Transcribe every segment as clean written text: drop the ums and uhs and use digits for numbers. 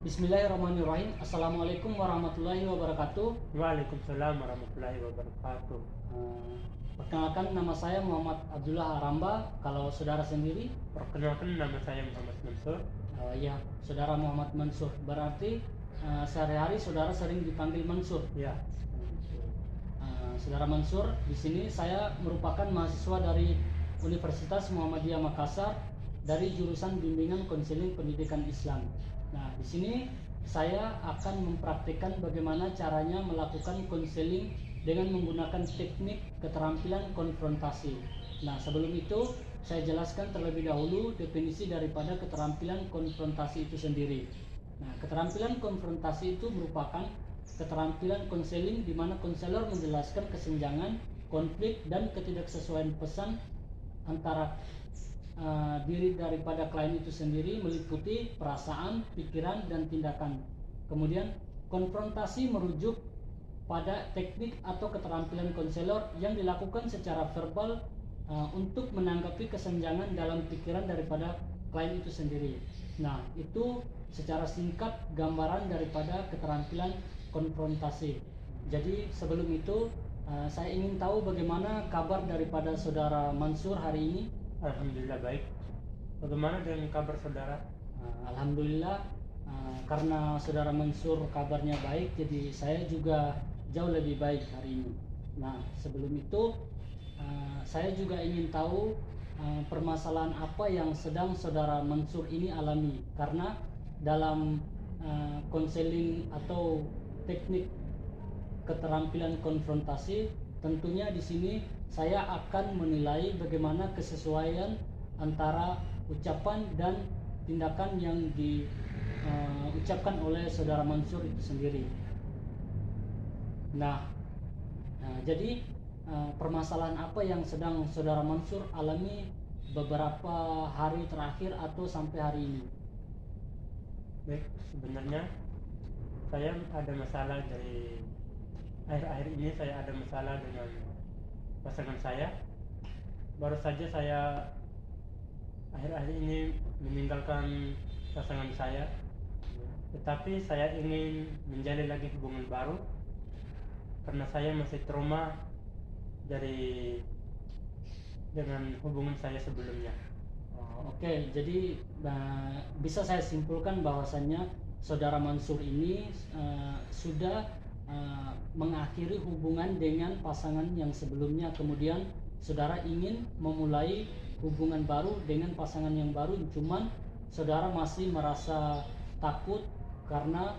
Bismillahirrahmanirrahim. Assalamualaikum warahmatullahi wabarakatuh. Waalaikumsalam warahmatullahi wabarakatuh. Perkenalkan, nama saya Muhammad Abdullah Aramba. Kalau saudara sendiri? Perkenalkan, nama saya Muhammad Mansur. Ya, saudara Muhammad Mansur. Berarti sehari-hari saudara sering dipanggil Mansur. Ya, Saudara Mansur, di sini saya merupakan mahasiswa dari Universitas Muhammadiyah Makassar dari jurusan Bimbingan Konseling Pendidikan Islam. Nah, di sini saya akan mempraktikkan bagaimana caranya melakukan konseling dengan menggunakan teknik keterampilan konfrontasi. Nah, sebelum itu saya jelaskan terlebih dahulu definisi daripada keterampilan konfrontasi itu sendiri. Nah, keterampilan konfrontasi itu merupakan keterampilan konseling di mana konselor menjelaskan kesenjangan, konflik, dan ketidaksesuaian pesan antara diri daripada klien itu sendiri meliputi perasaan, pikiran, dan tindakan. Kemudian konfrontasi merujuk pada teknik atau keterampilan konselor yang dilakukan secara verbal untuk menanggapi kesenjangan dalam pikiran daripada klien itu sendiri. Nah, itu secara singkat gambaran daripada keterampilan konfrontasi. Jadi sebelum itu saya ingin tahu bagaimana kabar daripada saudara Mansur hari ini. alhamdulillah baik. Bagaimana dengan kabar saudara? Alhamdulillah, karena saudara Mansur kabarnya baik, jadi saya juga jauh lebih baik hari ini. Nah, sebelum itu saya juga ingin tahu permasalahan apa yang sedang saudara Mansur ini alami, karena dalam konseling atau teknik keterampilan konfrontasi, tentunya di sini saya akan menilai bagaimana kesesuaian antara ucapan dan tindakan yang diucapkan oleh saudara Mansur itu sendiri. Nah, jadi permasalahan apa yang sedang saudara Mansur alami beberapa hari terakhir atau sampai hari ini? Baik, sebenarnya saya ada masalah dari akhir-akhir ini. Saya ada masalah dengan pasangan saya. Baru saja saya akhir-akhir ini meninggalkan pasangan saya, tetapi saya ingin menjalin lagi hubungan baru karena saya masih trauma dengan hubungan saya sebelumnya. Oke, jadi bisa saya simpulkan bahwasannya saudara Mansur ini sudah mengakhiri hubungan dengan pasangan yang sebelumnya, kemudian saudara ingin memulai hubungan baru dengan pasangan yang baru, cuman saudara masih merasa takut karena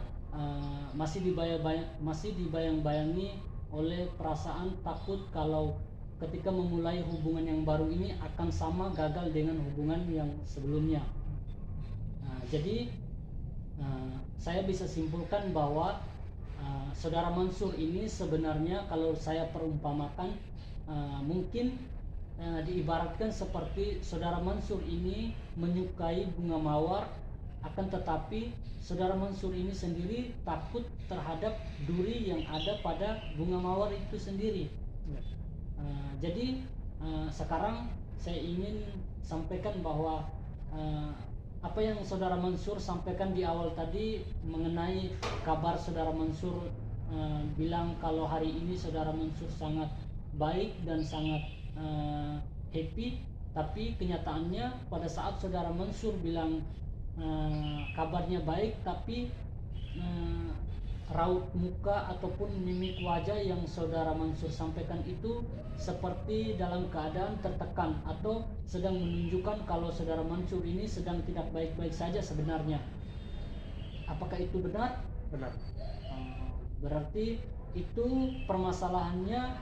masih dibayang-bayangi oleh perasaan takut kalau ketika memulai hubungan yang baru ini akan sama gagal dengan hubungan yang sebelumnya. Jadi saya bisa simpulkan bahwa saudara Mansur ini sebenarnya kalau saya perumpamakan mungkin diibaratkan seperti saudara Mansur ini menyukai bunga mawar, akan tetapi saudara Mansur ini sendiri takut terhadap duri yang ada pada bunga mawar itu sendiri. Jadi sekarang saya ingin sampaikan bahwa apa yang saudara Mansur sampaikan di awal tadi mengenai kabar saudara Mansur bilang kalau hari ini saudara Mansur sangat baik dan sangat happy, tapi kenyataannya pada saat saudara Mansur bilang kabarnya baik, tapi raut muka ataupun mimik wajah yang saudara Mansur sampaikan itu seperti dalam keadaan tertekan atau sedang menunjukkan kalau saudara Mansur ini sedang tidak baik-baik saja sebenarnya. Apakah itu benar? Benar. Berarti itu permasalahannya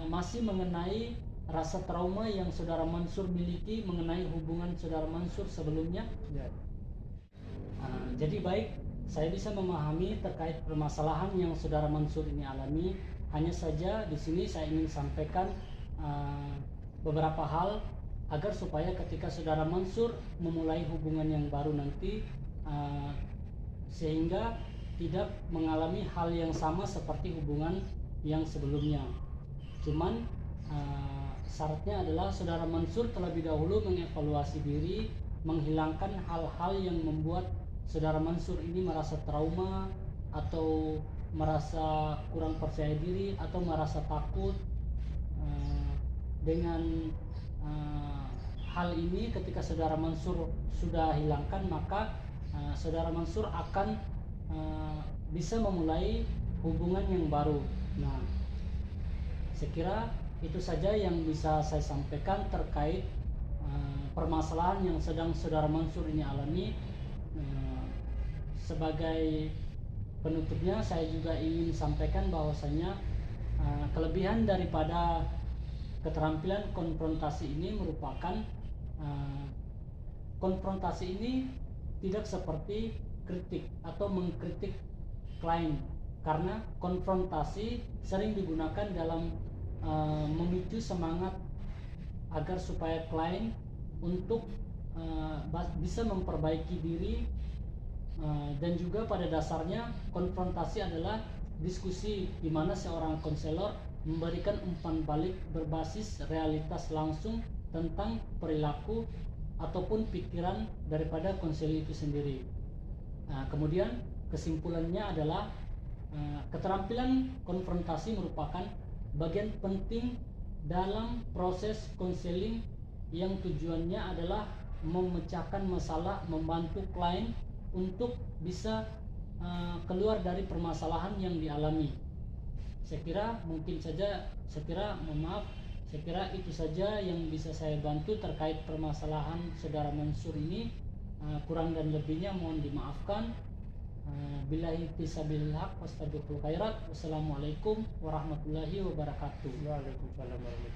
masih mengenai rasa trauma yang saudara Mansur miliki mengenai hubungan saudara Mansur sebelumnya. Ya. Jadi baik, saya bisa memahami terkait permasalahan yang saudara Mansur ini alami. Hanya saja di sini saya ingin sampaikan beberapa hal agar supaya ketika saudara Mansur memulai hubungan yang baru nanti sehingga tidak mengalami hal yang sama seperti hubungan yang sebelumnya. Cuman syaratnya adalah saudara Mansur terlebih dahulu mengevaluasi diri, menghilangkan hal-hal yang membuat saudara Mansur ini merasa trauma atau merasa kurang percaya diri atau merasa takut dengan hal ini, ketika saudara Mansur sudah hilangkan, maka saudara Mansur akan bisa memulai hubungan yang baru. Nah, saya kira itu saja yang bisa saya sampaikan terkait permasalahan yang sedang saudara Mansur ini alami. Sebagai penutupnya, saya juga ingin sampaikan bahwasanya kelebihan daripada keterampilan konfrontasi ini merupakan konfrontasi ini tidak seperti kritik atau mengkritik klien, karena konfrontasi sering digunakan dalam memicu semangat agar supaya klien untuk bisa memperbaiki diri, dan juga pada dasarnya konfrontasi adalah diskusi di mana seorang konselor memberikan umpan balik berbasis realitas langsung tentang perilaku ataupun pikiran daripada konselor itu sendiri. Kemudian kesimpulannya adalah keterampilan konfrontasi merupakan bagian penting dalam proses konseling yang tujuannya adalah memecahkan masalah, membantu klien untuk bisa keluar dari permasalahan yang dialami. Saya kira itu saja yang bisa saya bantu terkait permasalahan saudara Mansur ini. Kurang dan lebihnya mohon dimaafkan. Billahi fisabilil haq wastagfirul khairat. Wassalamualaikum warahmatullahi wabarakatuh. Waalaikumsalam warahmatullahi